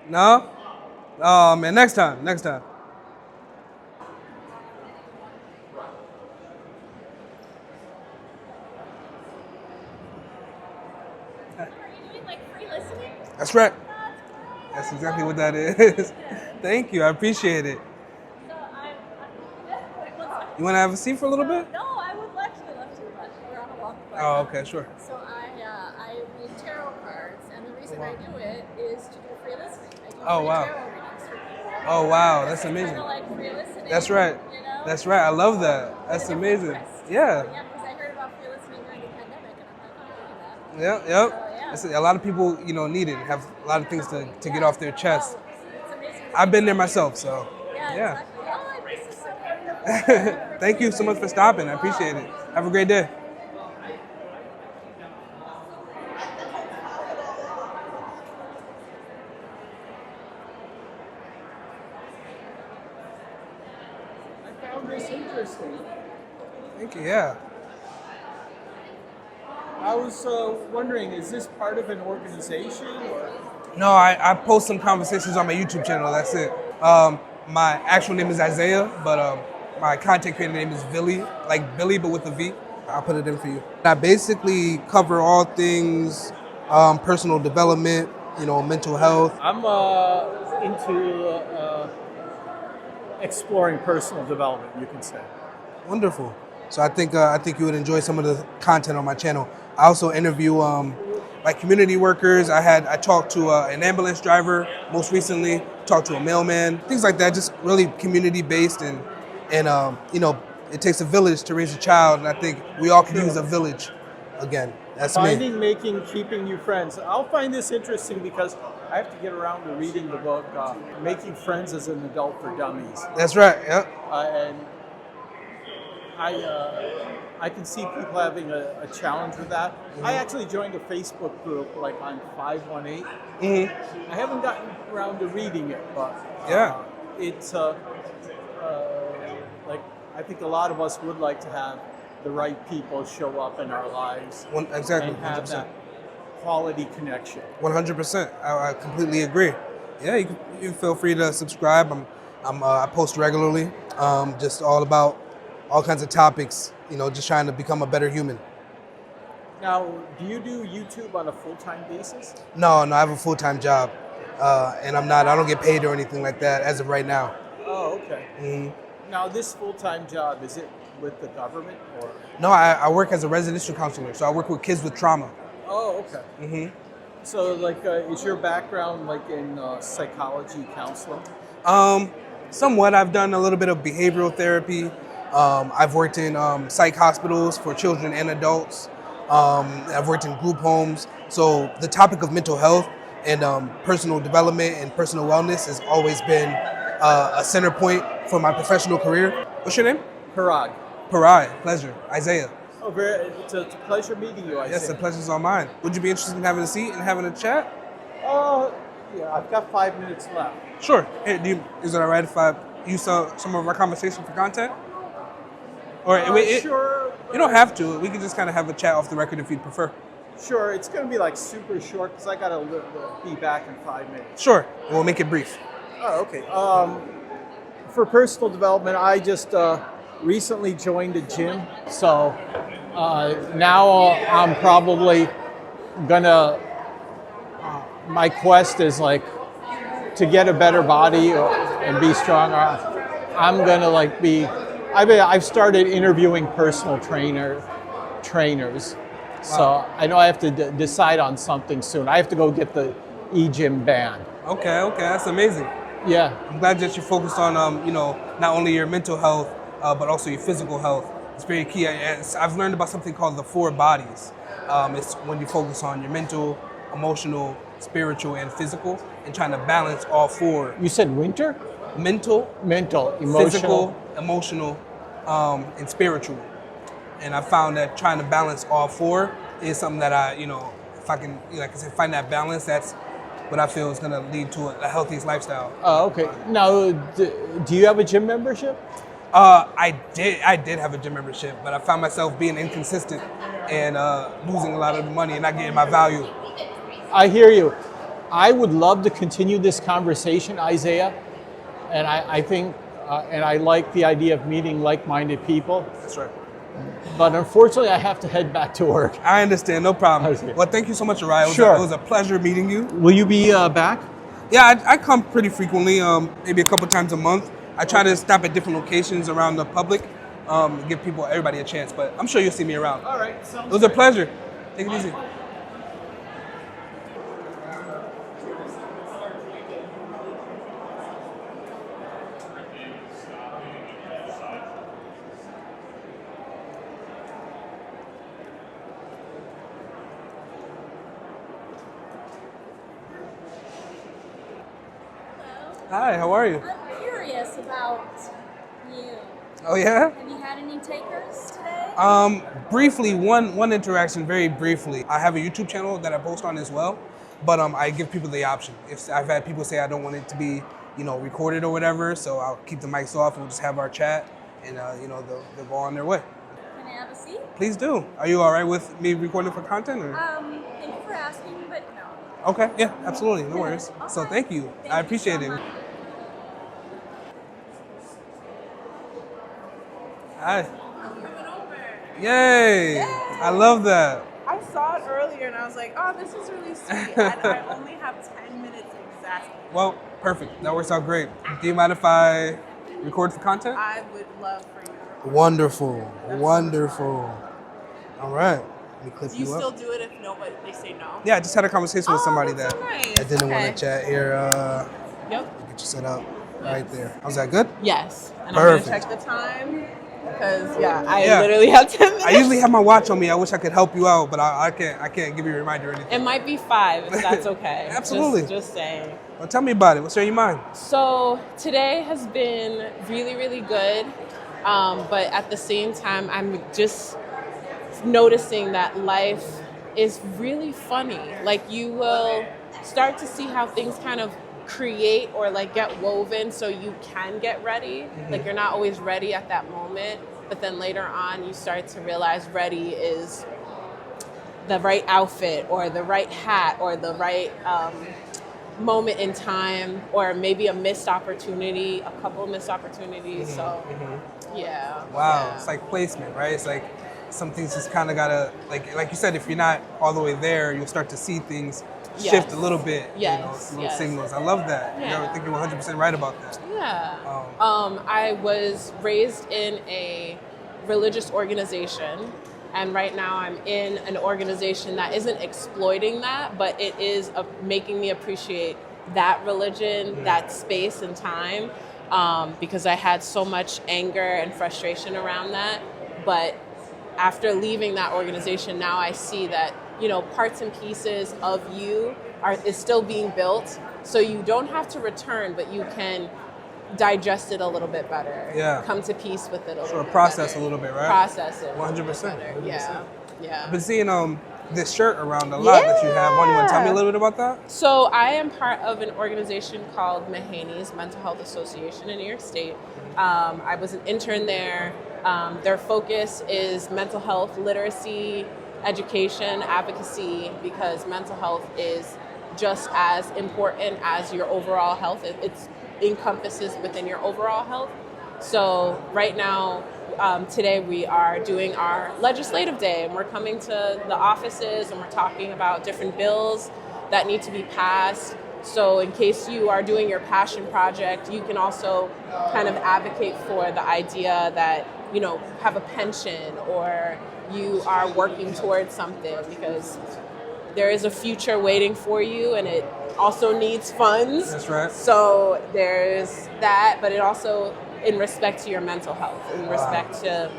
No? Oh man, next time. Are you doing like free listening? That's right. That's That's exactly what that is. Thank you, I appreciate it. So wait, one second. You wanna have a seat for a little bit? No, I would actually love to, but we're on a walk. Oh, okay, sure. So I read tarot cards, and the reason I do it is to do free listening. I do Oh, free wow. tarot readings for people. Oh wow, that's It's amazing. kind of like free listening. That's right. You know? That's right. I love that. That's With a different amazing. twist. Yeah. So, yeah, because I heard about free listening during the pandemic, and I'm like, oh, I do that. Yep. So, yeah. A lot of people, need it. Have a lot of things to get off their chest. Oh, it's amazing. I've been there myself, so Yeah, yeah. exactly. Oh, this is so good. Thank you so much for stopping. I appreciate it. Have a great day. I found this interesting. Thank you. Yeah. I was wondering, is this part of an organization or? No, I post some conversations on my YouTube channel. That's it. My actual name is Isaiah, but my content creator name is Billy, like Billy, but with a V. I'll put it in for you. I basically cover all things personal development, mental health. I'm into exploring personal development, you can say. Wonderful. So I think you would enjoy some of the content on my channel. I also interview like community workers. I talked to an ambulance driver most recently. Talked to a mailman. Things like that. Just really community based and it takes a village to raise a child, and I think we all can use a village. Again, that's me. Finding, making, keeping new friends. I'll find this interesting because I have to get around to reading the book, Making Friends as an Adult for Dummies. That's right. Yeah. And I can see people having a challenge with that. Mm-hmm. I actually joined a Facebook group like on 518. Mm-hmm. I haven't gotten around to reading it, but Yeah. it's like I think a lot of us would like to have the right people show up in our lives Exactly. and have 100%. that quality connection. 100%. I completely agree. Yeah, you feel free to subscribe. I post regularly, just all about all kinds of topics. Just trying to become a better human. Now, do you do YouTube on a full-time basis? No, I have a full-time job, and I don't get paid or anything like that as of right now. Oh, okay. Mm-hmm. Now, this full-time job, is it with the government or? No, I work as a residential counselor, so I work with kids with trauma. Oh, okay. Mm-hmm. So, like, is your background like in psychology counseling? Somewhat. I've done a little bit of behavioral therapy. I've worked in psych hospitals for children and adults. I've worked in group homes. So the topic of mental health and personal development and personal wellness has always been a center point for my professional career. What's your name? Parag. Parag. Pleasure. Isaiah. Oh, it's a pleasure meeting you, Isaiah. Yes, the pleasure's all mine. Would you be interested in having a seat and having a chat? Yeah, I've got 5 minutes left. Sure. Hey, is it all right if I use some of our conversation for content? Or Sure. you don't have to. We can just kind of have a chat off the record if you'd prefer. Sure, it's going to be like super short because I got to be back in 5 minutes. Sure. We'll make it brief. Oh, okay. For personal development, I just recently joined a gym. So now I'm probably going to, my quest is like to get a better body and be stronger. I'm going to like I've started interviewing personal trainers. So I know I have to decide on something soon. I have to go get the e-gym band. Okay, that's amazing. Yeah. I'm glad that you're focused on, not only your mental health, but also your physical health. It's very key. I've learned about something called the 4 bodies. It's when you focus on your mental, emotional, spiritual, and physical, and trying to balance all 4. You said winter? Mental, Emotional. physical, emotional, and spiritual. And I found that trying to balance all 4 is something that if I can, like I said, find that balance, that's what I feel is going to lead to a healthiest lifestyle. Oh, okay. Now, do you have a gym membership? I did have a gym membership, but I found myself being inconsistent and losing a lot of the money and not getting my value. I hear you. I would love to continue this conversation, Isaiah, and I think, and I like the idea of meeting like-minded people. That's right. But unfortunately, I have to head back to work. I understand, no problem. Okay. Well, thank you so much, Araya. Sure. It was a pleasure meeting you. Will you be back? Yeah, I come pretty frequently, maybe a couple times a month. I try to stop at different locations around the public, give everybody a chance, but I'm sure you'll see me around. All right. It was a pleasure. Take it easy. Hi, how are you? I'm curious about you. Oh yeah? Have you had any takers today? Briefly, one interaction, very briefly. I have a YouTube channel that I post on as well, but I give people the option. If I've had people say I don't want it to be, recorded or whatever, so I'll keep the mics off and we'll just have our chat, and they'll go on their way. Can I have a seat? Please do. Are you all right with me recording for content? Or? Thank you for asking, but no. Okay, yeah, absolutely, no worries. So thank you. I appreciate it. Hi. I'm coming over. Yay! I love that. I saw it earlier and I was like, oh, this is really sweet. And I only have 10 minutes exactly. Well, perfect. That works out great. Do you mind if I record for content? I would love for you to record. Wonderful. Wonderful. All right. Let me clip Do you you still up. do it if nobody, they say no? Yeah, I just had a conversation with somebody that's that so nice. I didn't want Okay. to chat here. Yep. Get you set up right there. Was that good? Yes. And Perfect. I'm going to check the time because, I Yeah. literally have 10 minutes. I usually have my watch on me. I wish I could help you out, but I can't give you a reminder or anything. It might be 5 if that's okay. Absolutely. Just saying. Well, tell me about it. What's on your mind? So today has been really, really good. But at the same time, I'm just noticing that life is really funny. Like you will start to see how things kind of create or like get woven so you can get ready. Like you're not always ready at that moment, but then later on you start to realize ready is the right outfit or the right hat or the right moment in time, or maybe a missed opportunity, a couple of missed opportunities. So yeah. Wow, yeah. it's like placement, right? It's like some things just kind of gotta, like you said, if you're not all the way there, you'll start to see things shift Yes. a little bit. Yes, Little yes. signals. I love that. Yeah. I think you're 100% right about that. Yeah. I was raised in a religious organization, and right now I'm in an organization that isn't exploiting that, but it is making me appreciate that religion, that space and time, because I had so much anger and frustration around that. But after leaving that organization, now I see that, parts and pieces of you is still being built. So you don't have to return, but you can digest it a little bit better. Yeah. Come to peace with it a little Sort of bit process better. a little bit, right? Process it. 100%. better. Yeah. Yeah. I've been seeing this shirt around a lot that you have. You want to tell me a little bit about that? So I am part of an organization called Mahaney's Mental Health Association in New York State. I was an intern there. Their focus is mental health literacy, education, advocacy, because mental health is just as important as your overall health. It encompasses within your overall health. So right now, today we are doing our legislative day, and we're coming to the offices and we're talking about different bills that need to be passed. So in case you are doing your passion project, you can also kind of advocate for the idea that, have a pension, or you are working towards something, because there is a future waiting for you, and it also needs funds. That's right. So there's that, but it also in respect to your mental health, in respect to,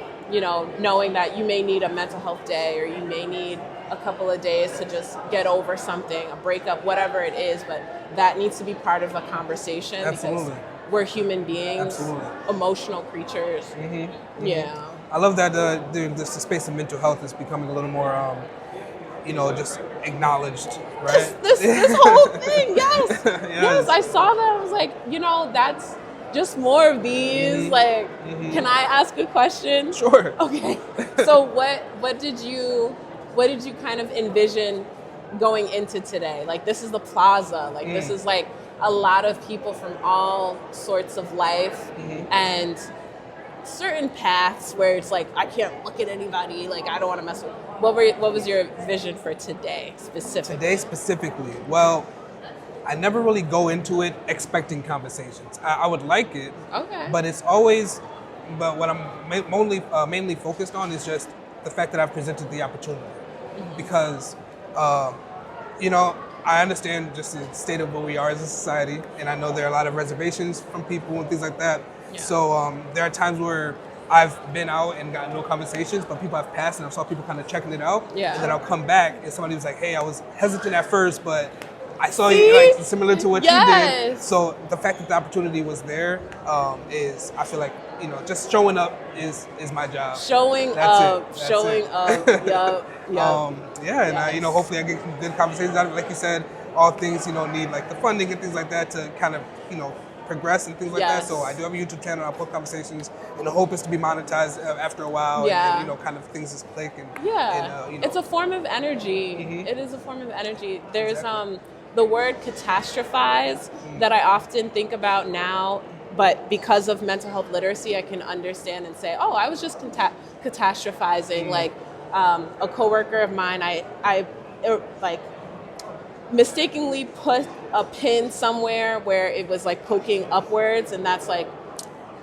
knowing that you may need a mental health day, or you may need a couple of days to just get over something, a breakup, whatever it is, but that needs to be part of a conversation. Absolutely. Because we're human beings, Absolutely. emotional creatures. Yeah. I love that the space of mental health is becoming a little more, just acknowledged, right? This whole thing, yes. Yes. Yes, I saw that. I was like, that's just more of these. Like, can I ask a question? Sure. Okay. So what did you kind of envision going into today. Like, this is the plaza. Like, this is like a lot of people from all sorts of life and certain paths where it's like, I can't look at anybody. Like, I don't want to mess with. What was your vision for today specifically? Today specifically, well, I never really go into it expecting conversations. I would like it, but it's always. But what I'm mainly focused on is just the fact that I've presented the opportunity, because you know, I understand just the state of where we are as a society, and I know there are a lot of reservations from people and things like that. Yeah. So there are times where I've been out and gotten no conversations, but people have passed, and I saw people kind of checking it out. Yeah. And then I'll come back, and somebody was like, "Hey, I was hesitant at first, but I saw you like similar to what you did." So the fact that the opportunity was there is, I feel like, you know, just showing up is my job. Showing up. Yup. Yeah, and I, you know, hopefully I get some good conversations out of it. Like you said, all things, you know, need like the funding and things like that to kind of, you know, progress and things like that. So I do have a YouTube channel. I put conversations, and the hope is to be monetized after a while. And, you know, kind of things just click. And you know. It's a form of energy. It is a form of energy. There's the word catastrophize that I often think about now, but because of mental health literacy, I can understand and say, oh, I was just catastrophizing. Like a coworker of mine, I like mistakenly put a pin somewhere where it was like poking upwards, and that's like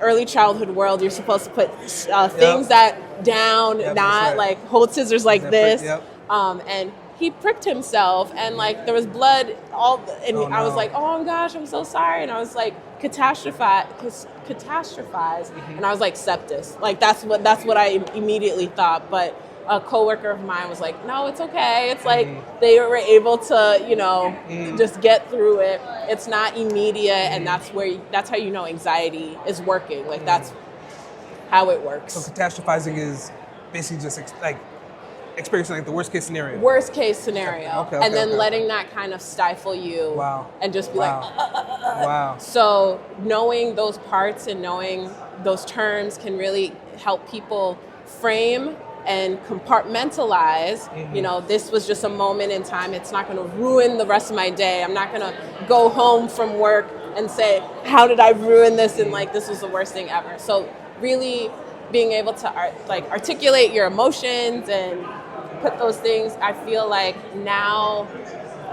early childhood world. You're supposed to put things that down, not like hold scissors like this. And he pricked himself, and like there was blood I was like, oh gosh, I'm so sorry. And I was like, catastrophize, and I was like, sepsis. Like that's what I immediately thought. But a coworker of mine was like, no, it's okay. It's like they were able to, you know, just get through it. It's not immediate, and that's how you know anxiety is working. Like that's how it works. So catastrophizing is basically just like experiencing like the worst case scenario. Worst case scenario. And then letting that kind of stifle you. Wow. And just be like, Wow. So knowing those parts and knowing those terms can really help people frame and compartmentalize. You know, this was just a moment in time. It's not going to ruin the rest of my day. I'm not going to go home from work and say, how did I ruin this? And like, this was the worst thing ever. So really being able to articulate your emotions and put those things, I feel like now,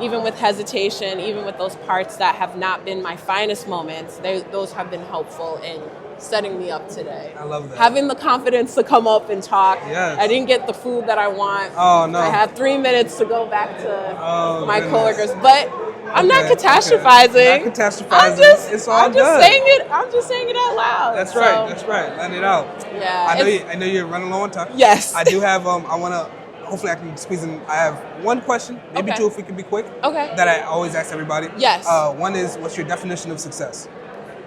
even with hesitation, even with those parts that have not been my finest moments, those have been helpful in setting me up today. I love that. Having the confidence to come up and talk. Yes. I didn't get the food that I want. Oh, no. I have 3 minutes to go back to my coworkers. But I'm not catastrophizing. Not catastrophizing. It's all good. I'm just saying it out loud. That's right. That's right. Let it out. Yeah. I know you're running low on time. Yes. I do have. I want to. Hopefully, I can squeeze in. I have one question, maybe two, if we can be quick. Okay. That I always ask everybody. Yes. One is, what's your definition of success?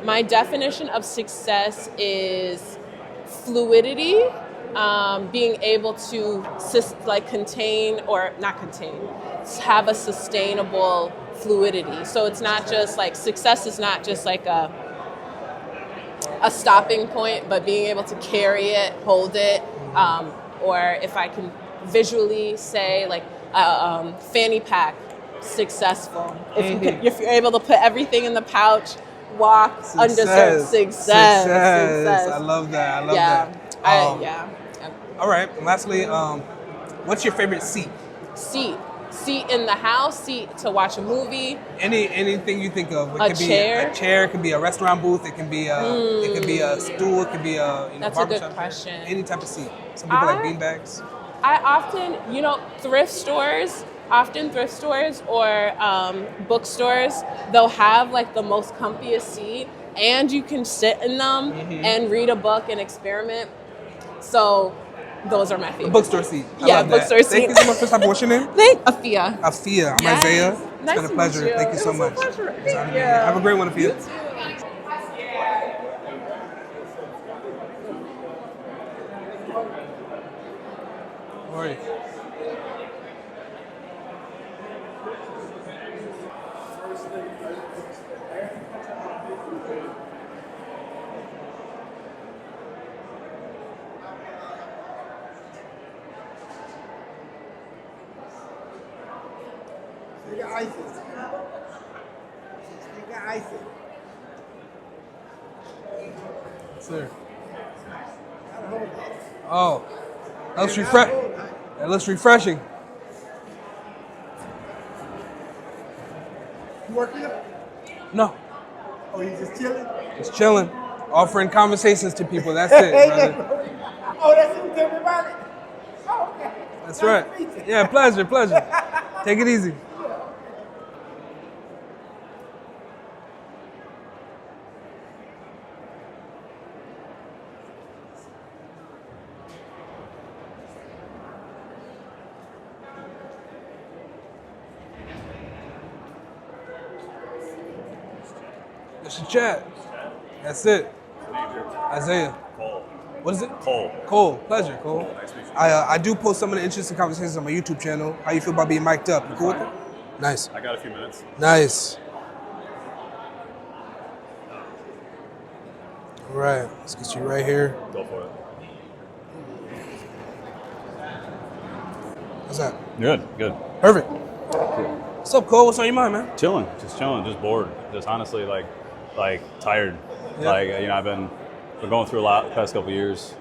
My definition of success is fluidity, being able to have a sustainable fluidity. So it's not just like, success is not just like a stopping point, but being able to carry it, hold it, or if I can visually say like fanny pack, successful. If you're able to put everything in the pouch, walk, success. I love that. I love that. All right. And lastly, what's your favorite seat? Seat in the house, seat to watch a movie. Anything you think of. It could chair. Be a chair. It could be a restaurant booth. It can be a stool. It could be a That's a good question. Any type of seat. Some people like beanbags. I often, thrift stores or bookstores, they'll have like the most comfiest seat, and you can sit in them and read a book and experiment. So those are my favorites. Bookstore seat. Bookstore seat. Thank you so much for stopping. What's your name? Afia. Afia. I'm Isaiah. It's been a pleasure. Thank you so much. Have a great one, Afia. You too. How are you? ISIS. They got ISIS. Sir. Got a hold of it. Oh, that looks refreshing. You working up? No, Oh, you just chilling? just chilling, offering conversations to people. That's it, brother. Oh, that's what you tell me about it? Oh, okay. That's Nice right. to meet you. Yeah, pleasure. Take it easy. It's your chat. That's it. Isaiah. Cole. What is it? Cole. Cole. Pleasure, Cole. Nice to meet you. I do post some of the interesting conversations on my YouTube channel. How you feel about being mic'd up? You cool with it? Nice. I got a few minutes. Nice. All right. Let's get you right here. Go for it. What's that? Good. Perfect. What's up, Cole? What's on your mind, man? Chilling, just bored. Just honestly, like tired. Yeah. Like I've been going through a lot the past couple of years.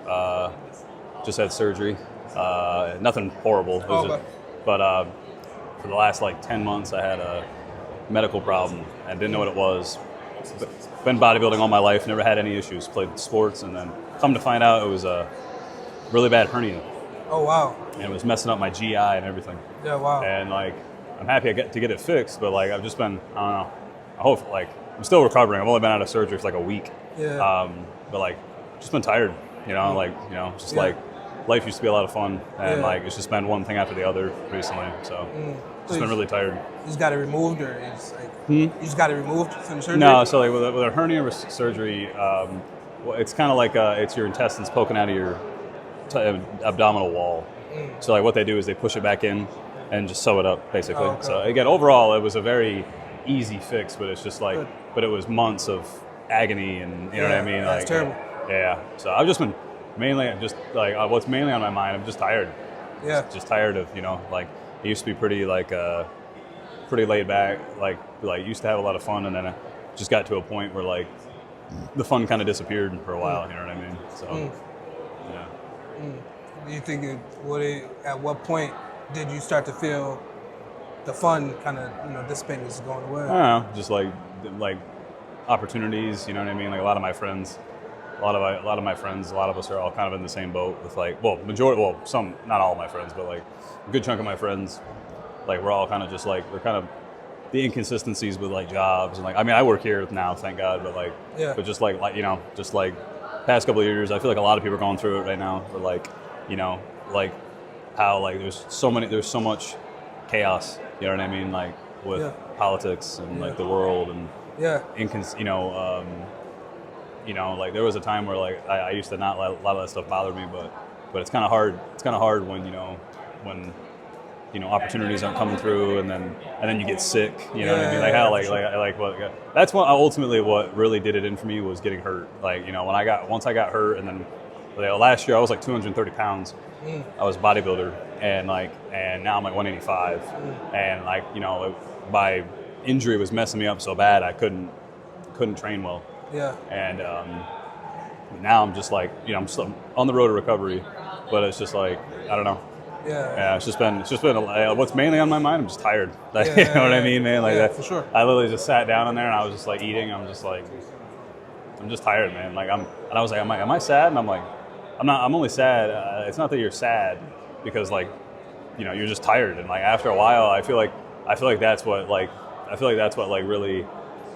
Just had surgery. Nothing horrible. It was Okay. but for the last 10 months, I had a medical problem and didn't know what it was. Been bodybuilding all my life, never had any issues. Played sports, and then come to find out it was a really bad hernia, Oh, wow. and it was messing up my GI and everything. Yeah, wow. And I'm happy I get to get it fixed, but I've just been, I don't know. I hope I'm still recovering. I've only been out of surgery for a week. Yeah. But just been tired. Just Yeah. life used to be a lot of fun, and Yeah. it's just been one thing after the other recently. So just been really tired. You just got it removed, or it's you just got it removed from the surgery? No, so with a hernia surgery, it's kind of it's your intestines poking out of your abdominal wall. So what they do is they push it back in and just sew it up, basically. Oh, okay. So again, overall, it was a very easy fix, but it's just Good. but it was months of agony, and you know what I mean. That's terrible. Yeah. So I've just been mainly what's mainly on my mind. I'm just tired. Yeah. Just tired of it used to be pretty pretty laid back. Used to have a lot of fun, and then I just got to a point where the fun kind of disappeared for a while. You know what I mean? So yeah. Do you think at what point did you start to feel the fun kind of dissipating, is going away? I don't know, just like opportunities, you know what I mean? A lot of my friends, a lot of us are all kind of in the same boat with some, not all of my friends, but a good chunk of my friends, we're all kind of just we're kind of the inconsistencies with jobs, and I work here now, thank God, but but just past couple of years, I feel a lot of people are going through it right now, but how there's so much chaos, you know what I mean, with politics and the world, and Yeah. there was a time where I used to not let a lot of that stuff bother me, but it's kind of hard. It's kind of hard when opportunities aren't coming through, and then you get sick. You know what I mean? That's ultimately what really did it in for me, was getting hurt. Once I got hurt, and then last year I was 230 pounds. I was a bodybuilder, and now I'm 185, and my injury was messing me up so bad I couldn't train well. Yeah. And now I'm just I'm still on the road to recovery, but it's just I don't know. Yeah. It's just been what's mainly on my mind. I'm just tired. You know what I mean, man? For sure. I literally just sat down in there and I was just eating. I'm just I'm just tired, man. And I was am I sad? And I'm I'm not. I'm only sad. It's not that you're sad, because you're just tired. And after a while, I feel like that's what really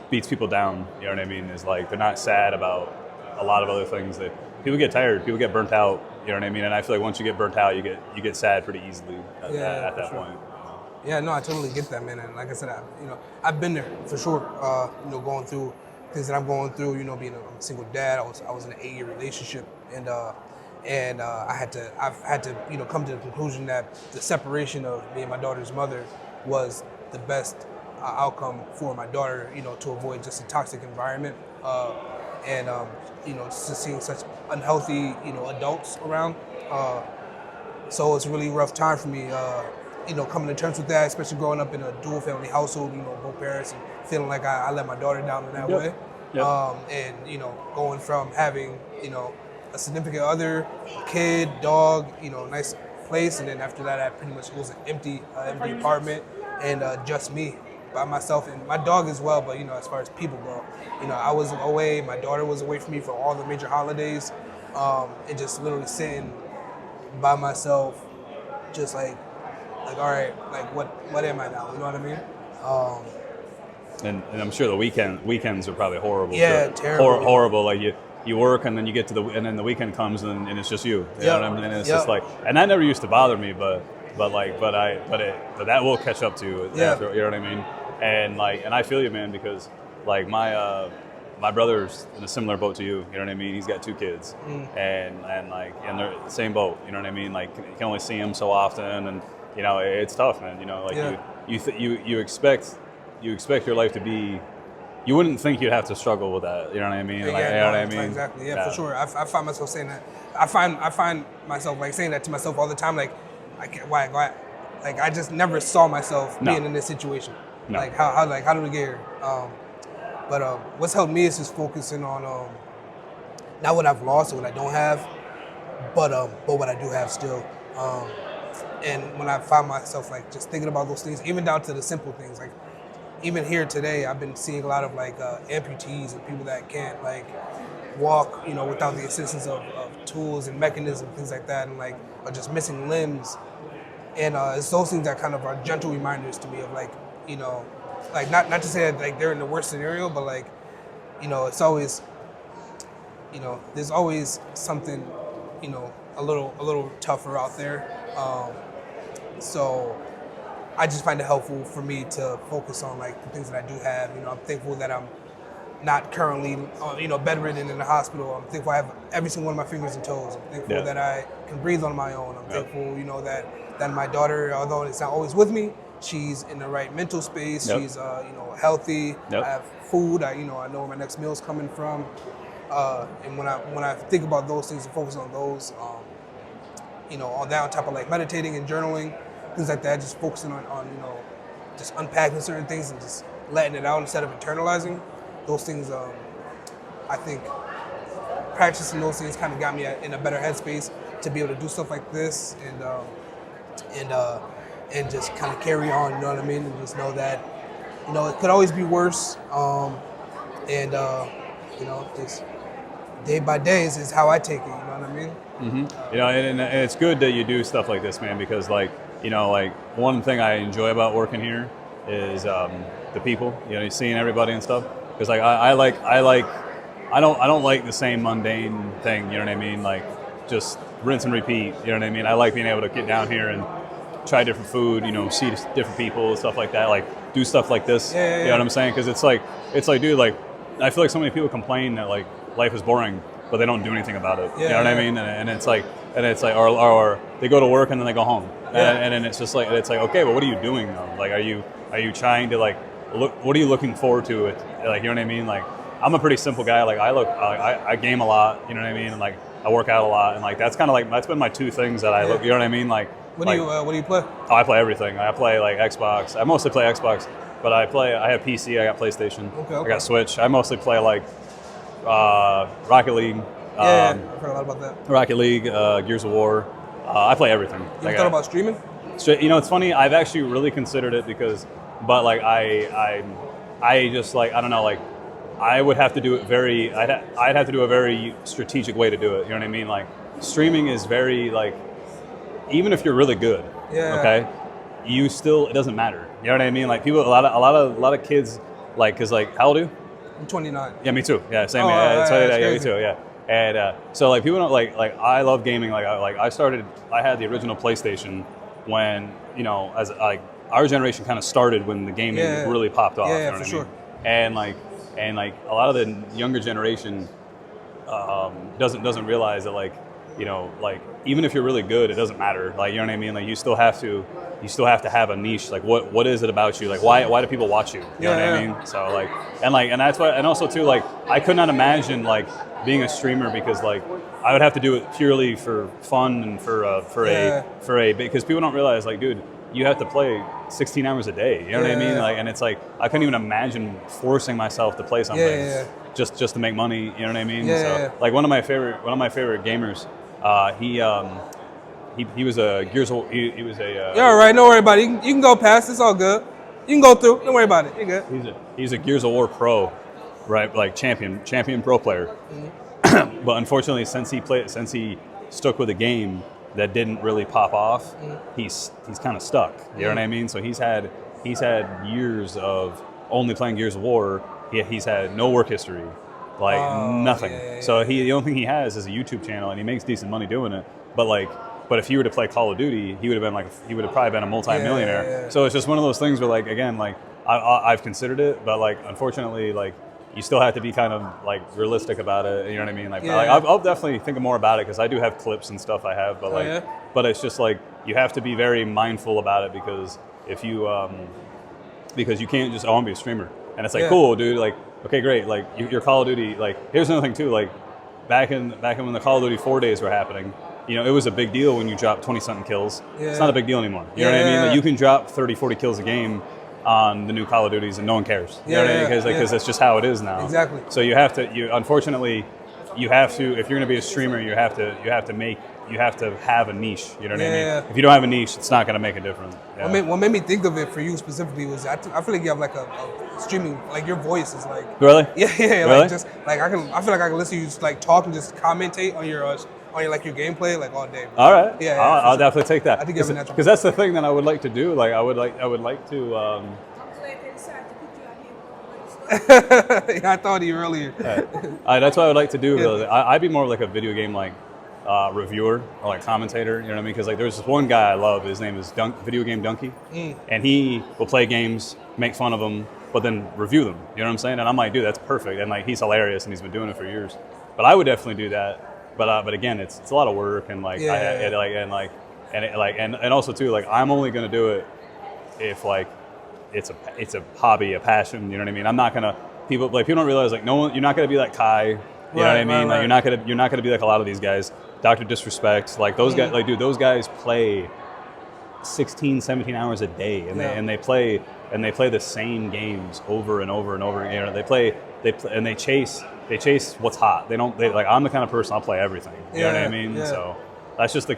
beats people down. You know what I mean? Is they're not sad about a lot of other things. That people get tired, people get burnt out. You know what I mean? And I feel once you get burnt out, you get sad pretty easily at that point. Yeah, no, I totally get that, man. And like I said, I've been there for sure. Going through things that I'm going through. Being a single dad, I was in an 8-year relationship, and I've had to come to the conclusion that the separation of me and my daughter's mother was the best outcome for my daughter. To avoid just a toxic environment, just seeing such unhealthy adults around. So it's a really rough time for me. coming to terms with that, especially growing up in a dual family household, both parents, and feeling like I let my daughter down in that way. Yep. And going from having a significant other, a kid, dog, nice place, and then after that, I pretty much was an empty apartment and just me by myself and my dog as well. But as far as people go, I was away. My daughter was away from me for all the major holidays, and just literally sitting by myself, just like all right, like what am I now? You know what I mean? And I'm sure the weekends are probably horrible. Yeah, too. terrible. Horrible. Like you work and then you get to and then the weekend comes and it's just you. You know what I mean? And it's just like, and that never used to bother me, but that will catch up to you. Yeah. After, you know what I mean? And I feel you, man, because like my brother's in a similar boat to you. You know what I mean? He's got 2 kids, and they're the same boat. You know what I mean? Like you can only see him so often, and it's tough, man. You expect your life to be. You wouldn't think you'd have to struggle with that. You know what I mean? Exactly. Yeah, for sure. I find myself saying that. I find myself like saying that to myself all the time. Like, I can't. Why? Like, I just never saw myself being in this situation. No. Like, how did we get here? But what's helped me is just focusing on not what I've lost or what I don't have, but what I do have still. And when I find myself like just thinking about those things, even down to the simple things, like even here today, I've been seeing a lot of like amputees and people that can't like walk, without the assistance of tools and mechanisms, things like that, and like are just missing limbs. And it's those things that kind of are gentle reminders to me of like, like not to say that like they're in the worst scenario, but like, it's always, there's always something, a little tougher out there. So I just find it helpful for me to focus on like the things that I do have. I'm thankful that I'm not currently, bedridden in the hospital. I'm thankful I have every single one of my fingers and toes. I'm thankful that I can breathe on my own. I'm thankful, that my daughter, although it's not always with me, she's in the right mental space. She's, healthy. I have food. I know where my next meal is coming from. And when I think about those things and focus on those, on that on top of like meditating and journaling, things like that, just focusing on just unpacking certain things and just letting it out instead of internalizing those things. I think practicing those things kind of got me in a better headspace to be able to do stuff like this and just kind of carry on. You know what I mean? And just know that it could always be worse. Just day by day is how I take it. You know what I mean? Mm-hmm. And it's good that you do stuff like this, man, because like one thing I enjoy about working here is the people. You're seeing everybody and stuff. Because like I don't like the same mundane thing. You know what I mean? Like just rinse and repeat. You know what I mean? I like being able to get down here and try different food. See different people, stuff like that. Like do stuff like this. You know what I'm saying? Because it's like, dude, like I feel like so many people complain that like life is boring, but they don't do anything about it. You know what I mean? And it's like, or they go to work and then they go home. And then it's just like, okay, but what are you doing though? Like, are you trying to like look? What are you looking forward to? Like, you know what I mean? Like, I'm a pretty simple guy. Like, I game a lot. You know what I mean? And like, I work out a lot. And like, that's kind of like that's been my 2 things that I look. You know what I mean? Like, what do you play? Oh, I play everything. I play like Xbox. I mostly play Xbox, but I have PC. I got PlayStation. Okay. I got Switch. I mostly play like Rocket League. I've heard a lot about that. Rocket League, Gears of War. I play everything. You thought about streaming? So, it's funny. I've actually really considered it but like I just like I don't know, like I would have to do it very. I'd have to do a very strategic way to do it. You know what I mean? Like streaming is very like, even if you're really good, okay, it doesn't matter. You know what I mean? Like people, a lot of kids, like, cause like how old are you? I'm 29. Yeah, me too. Yeah, same. Me too. Yeah. And so like people don't like I love gaming. Like I had the original PlayStation when as like our generation kind of started when the gaming really popped off. Yeah, you know for what sure. I mean? And like a lot of the younger generation doesn't realize that like even if you're really good, it doesn't matter. Like, you know what I mean? Like you still have to have a niche. Like what is it about you? Like why do people watch you? You know what I mean? So and that's why, and also too, like I could not imagine like being a streamer because like I would have to do it purely for fun and for a because people don't realize like, dude, you have to play 16 hours a day. You know what I mean? Like, and it's like I couldn't even imagine forcing myself to play something just to make money. You know what I mean? Like one of my favorite gamers, he was a Gears of he was a. You're all right. Don't worry about it. You can go past. It's all good. You can go through. Don't worry about it. You're good. He's a Gears of War pro, right? Like champion pro player. But unfortunately, since he stuck with a game that didn't really pop off, he's kind of stuck. You know what I mean? So he's had years of only playing Gears of War. He's had no work history, like nothing. So the only thing he has is a YouTube channel, and he makes decent money doing it. But if he were to play Call of Duty, he would have probably been a multi-millionaire. So it's just one of those things where, like, again, like I've considered it, but like unfortunately, like you still have to be kind of like realistic about it. You know what I mean? Like, I'll definitely think more about it because I do have clips and stuff I have, but but it's just like you have to be very mindful about it because if you because you can't just I want to be a streamer and it's like cool, dude. Like, okay, great. Like your Call of Duty. Like, here's another thing too. Like back in when the Call of Duty 4 days were happening. You know, it was a big deal when you dropped 20-something kills. It's not a big deal anymore. You know what I mean? Like, you can drop 30, 40 kills a game on the new Call of Duties and no one cares. You know what I mean? Because that's just how it is now. Exactly. So you have to, unfortunately, if you're going to be a streamer, you have to have a niche. You know what I mean? If you don't have a niche, it's not going to make a difference. What made me think of it for you specifically was I feel like you have like a streaming, like your voice is like. Really? Yeah. Really? Like just like I feel like I can listen to you just like talk and just commentate on your like your gameplay like all day. All right. Yeah. I'll definitely take that. I think you have a natural. Because that's the thing that I would like to do. Like I would like to. I'm glad they decided to put you out here. Yeah, I thought of you earlier. That's what I would like to do. I'd be more like a video game like reviewer or like commentator. You know what I mean? Because like there's this one guy I love. His name is Video Game Donkey, and he will play games, make fun of them, but then review them. You know what I'm saying? And I'm like, dude, that's perfect. And like he's hilarious, and he's been doing it for years. But I would definitely do that. But again, it's a lot of work, and like and also too, like I'm only gonna do it if like it's a hobby, a passion. You know what I mean? I'm not gonna people don't realize like you're not gonna be like Kai. You know what I mean? Like you're not gonna be like a lot of these guys. Dr. Disrespect, like those guys, like dude, those guys play 16, 17 hours a day, and they play the same games over and over and over. You know, they chase what's hot. They like I'm the kind of person I'll play everything. You know what I mean? So that's just the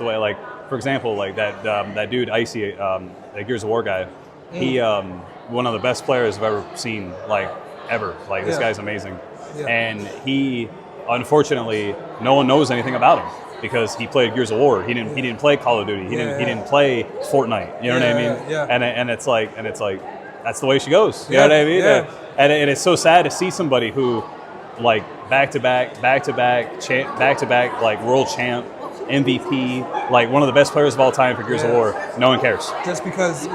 way. Like for example, like that dude Icy, that Gears of War guy. He one of the best players I've ever seen, like ever. Like this guy's amazing, and he unfortunately no one knows anything about him because he played Gears of War. He didn't play Call of Duty. He didn't play Fortnite. You know what I mean? Yeah. And it's like that's the way she goes. You know what I mean? Yeah. And it's so sad to see somebody who, like back to back, like world champ, MVP, like one of the best players of all time for Gears of War. No one cares. Just because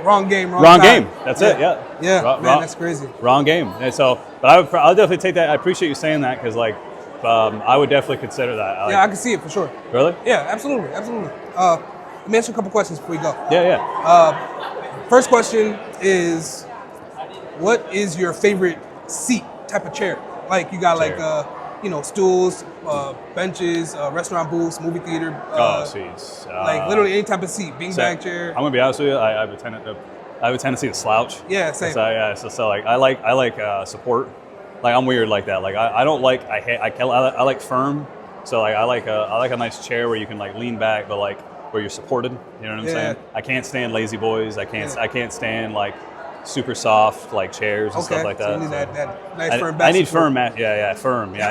wrong game, wrong Wrong time. game. That's it. Yeah. Man, that's crazy. Wrong game. And so, but I'll definitely take that. I appreciate you saying that because like I would definitely consider that. I can see it for sure. Really? Yeah, absolutely. Let me ask you a couple questions before we go. Yeah. First question is, what is your favorite seat type of chair? Like you got like stools, benches, restaurant booths, movie theater. Seats. Like literally any type of seat, beanbag chair. I'm gonna be honest with you. I have a tendency to slouch. Yeah, same. So like I like support. Like I'm weird like that. Like I don't like I like firm. So like I like a nice chair where you can like lean back, but like where you're supported. You know what I'm saying? I can't stand lazy boys. I can't stand like super soft like chairs and stuff like that. So you need that nice firm back. I need support. firm. Firm. Yeah.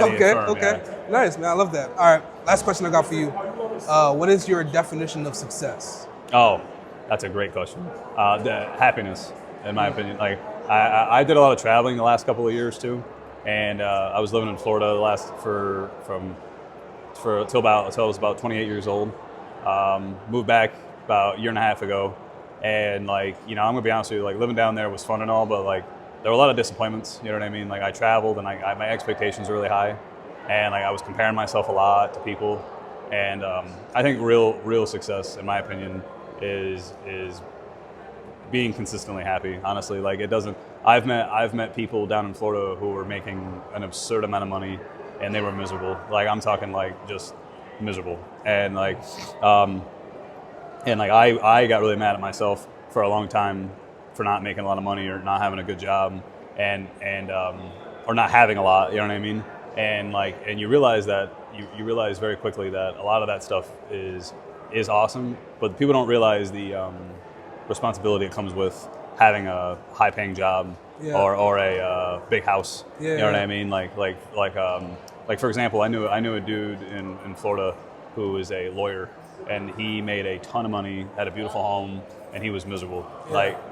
I need firm, Okay. Yeah. Nice, man. I love that. All right. Last question I got for you. What is your definition of success? Oh, that's a great question. The happiness, in my opinion. Like I did a lot of traveling the last couple of years too, and I was living in Florida until I was about 28 years old. Moved back about a year and a half ago, and like I'm gonna be honest with you, like living down there was fun and all, but like there were a lot of disappointments. You know what I mean? Like I traveled and my expectations were really high, and like I was comparing myself a lot to people, and I think real success, in my opinion, is being consistently happy. Honestly, like it doesn't. I've met people down in Florida who were making an absurd amount of money, and they were miserable. Like I'm talking like just miserable, and like And like I got really mad at myself for a long time for not making a lot of money or not having a good job and or not having a lot, you know what I mean? And you realize that you realize very quickly that a lot of that stuff is awesome, but people don't realize the responsibility that comes with having a high paying job or a big house. You know what I mean? Like for example, I knew a dude in Florida who is a lawyer, and he made a ton of money, had a beautiful home, and he was miserable,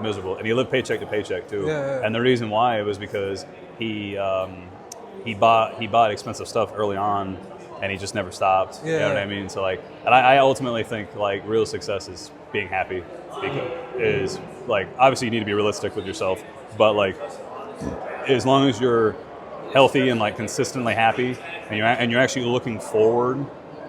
miserable. And he lived paycheck to paycheck too. And the reason why was because he bought expensive stuff early on, and he just never stopped. You know what I mean? So like, and I ultimately think like real success is being happy. Is like, obviously you need to be realistic with yourself, but like, as long as you're healthy and like consistently happy, and you're actually looking forward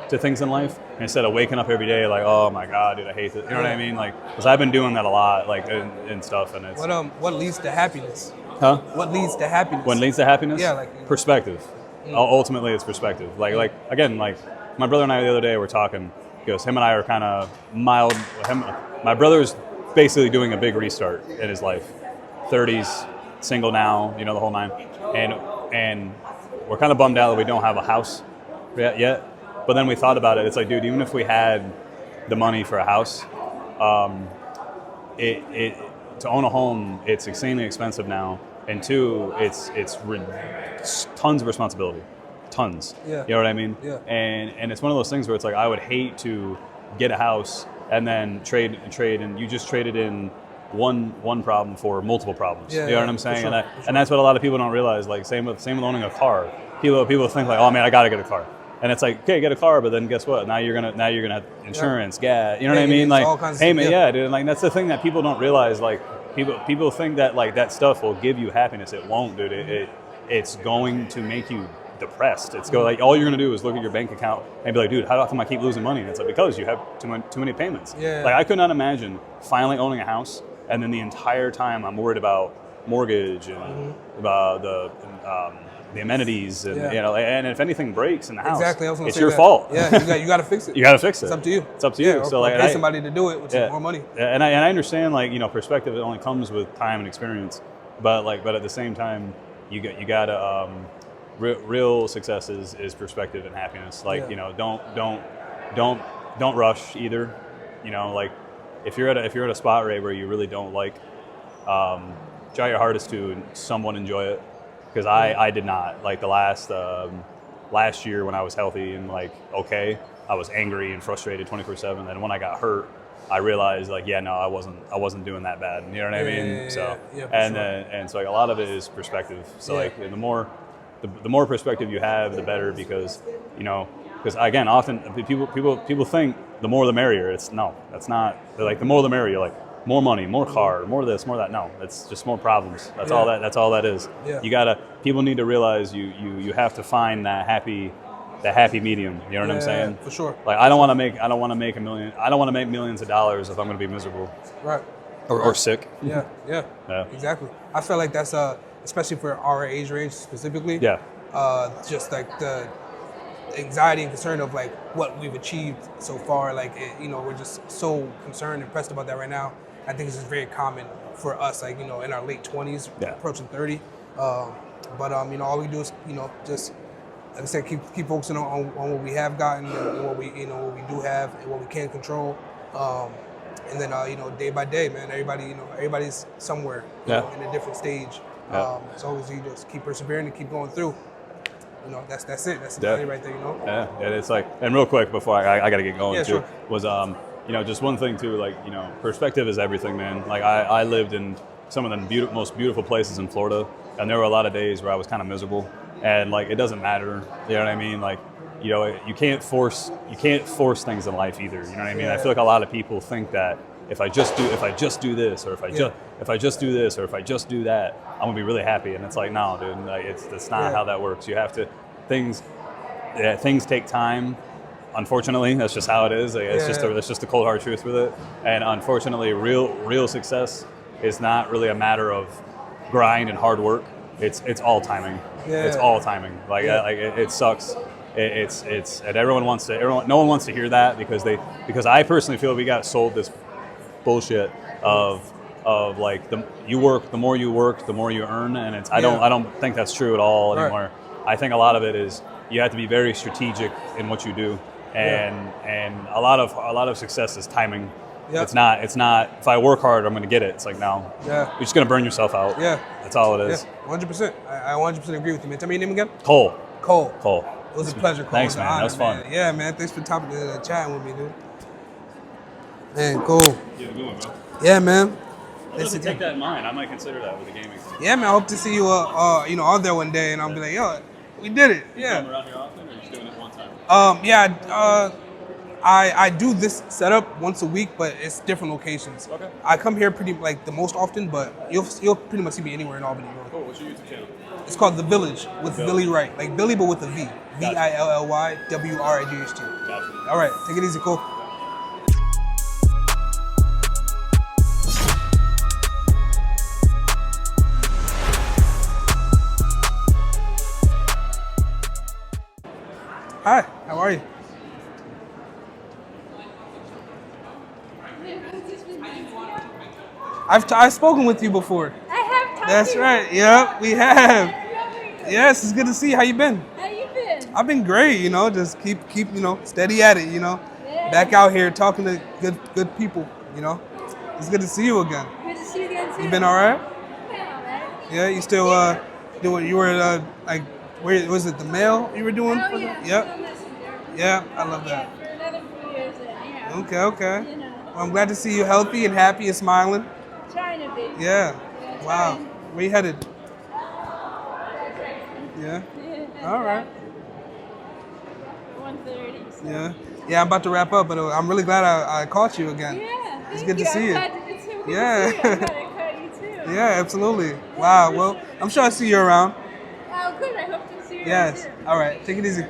to things in life instead of waking up every day like, oh my god, dude, I hate this. You know what I mean? Like, because I've been doing that a lot, like in stuff, and it's what leads to happiness? Huh? What leads to happiness? What leads to happiness? Yeah, like perspective. Ultimately, it's perspective. Like again, like my brother and I the other day were talking. He goes, him and I are kind of mild. My brother's basically doing a big restart in his life. 30s, single now, you know, the whole nine. And we're kind of bummed out that we don't have a house yet. But then we thought about it. It's like, dude, even if we had the money for a house, to own a home, it's extremely expensive now. And two, it's tons of responsibility, tons. Yeah. You know what I mean? Yeah. And it's one of those things where it's like, I would hate to get a house and then trade, and you just traded in one problem for multiple problems. Yeah, you know what I'm saying? sure, And that's what a lot of people don't realize. Like same with owning a car. People think like, oh man, I gotta get a car. And it's like, okay, get a car, but then guess what? Now you're gonna have insurance, gas. You know what I mean? Like, payment, dude. Like that's the thing that people don't realize. Like people think that like that stuff will give you happiness. It won't, dude. It's going to make you depressed. It's like all you're gonna do is look at your bank account and be like, dude, how come I keep losing money? And it's like, because you have too many payments. Yeah. Like I could not imagine finally owning a house, and then the entire time I'm worried about mortgage and about the amenities, and you know, and if anything breaks in the house, exactly, I was gonna it's say your that. fault. Yeah, you got to fix it. You got to fix it. It's up to you. It's up to you. Or, so like, pay somebody to do it, which is more money. And I understand, like, you know, perspective only comes with time and experience, but at the same time, you got to real success is perspective and happiness. Like, you know, don't rush either. You know, like if you're at a spot rate where you really don't like, try your hardest to somewhat enjoy it. Because I did not. Like the last year when I was healthy and like okay, I was angry and frustrated 24/7. And when I got hurt, I realized like, yeah, no, I wasn't doing that bad. You know what I mean? So and so like a lot of it is perspective. So like the more perspective you have, the better, because you know, because again, often people think the more the merrier. That's not. They're like the more the merrier. Like more money, more car, more this, more that. No, it's just more problems. That's all that is. Yeah. People need to realize you have to find that happy medium. You know what I'm saying? For sure. Like I don't want to make $1 million. I don't want to make millions of dollars if I'm going to be miserable. Right. Or sick. Yeah. Exactly. I feel like that's especially for our age range specifically. Yeah. Just like the anxiety and concern of like what we've achieved so far. Like you know, we're just so concerned and pressed about that right now. I think this is very common for us, like, you know, in our late 20s, approaching 30. But you know, all we do is, you know, just like I said, keep focusing on what we have gotten and what we what we do have and what we can control. And then you know, day by day, man, everybody's somewhere you know, in a different stage. As long as you just keep persevering and keep going through. You know, that's it. That's the money right there, you know? Yeah, and it's like, and real quick before I got to get going too, sure. was, you know, just one thing too, like, you know, perspective is everything, man. Like I lived in some of the most beautiful places in Florida, and there were a lot of days where I was kind of miserable, and like, it doesn't matter, you know what I mean? Like, you know, you can't force things in life either, you know what I mean? I feel like a lot of people think that if I just do this, or if I just do this, or if I just do that, I'm gonna be really happy. And it's like, no, dude, like, that's not how that works. You have to, things take time. Unfortunately, that's just how it is. Like, it's just the cold hard truth with it. And unfortunately, real success is not really a matter of grind and hard work. It's all timing. It's all timing. Like it sucks and everyone wants to. No one wants to hear that because I personally feel we got sold this bullshit of like the more you work, the more you earn, and I don't think that's true at all anymore. I think a lot of it is you have to be very strategic in what you do, and a lot of success is timing. Yep. It's not if I work hard I'm going to get it. It's like no. Yeah. You're just going to burn yourself out. Yeah. That's all it is. Yeah. 100%. I 100% agree with you, man. Tell me your name again. Cole. It was a pleasure, Cole. Thanks, man. That was fun. Man. Yeah, man. Thanks for chatting with me, dude. Man, cool. Yeah, good one, bro. Yeah, man. I'll take that in mind. I might consider that with the gaming thing. Yeah, man. I hope to see you, out there one day, and I'll be like, yo, we did it. Yeah. You come around here often, or are you just doing it one time? I do this setup once a week, but it's different locations. Okay. I come here pretty the most often, but you'll pretty much see me anywhere in Albany. Really. Cool. What's your YouTube channel? It's called The Village with Billy Wright, like Billy but with a V. VILLY WRIGHT. Gotcha. All right, take it easy, Cole. Hi, how are you? I've spoken with you before. I have talked That's to you. right. Yep, we have. Yes, it's good to see you. How you been? How you been? I've been great. Just keep steady at it. Yeah. Back out here talking to good people. It's good to see you again. Good to see you again too. You been all right? Yeah, all right. Yeah, you still doing? You were where was it? The mail you were doing? Oh for yeah. the, yep. Still messenger. Yeah, I love that. Yeah, for another few years then. Yeah. Okay. You know. Well, I'm glad to see you healthy and happy and smiling. Trying to be. Yeah. Yeah, Wow. trying. Where you headed? Yeah. Yeah. All right. 1:30. So. Yeah. Yeah, I'm about to wrap up, but I'm really glad I caught you again. Yeah. It's Thank good to you. see you. I'm glad to see you. Yeah. I'm glad I caught you too. Yeah, absolutely. Wow. Well, I'm sure I'll see you around. Oh, good. I hope to see you. Yes. Soon. All right. Take it easy.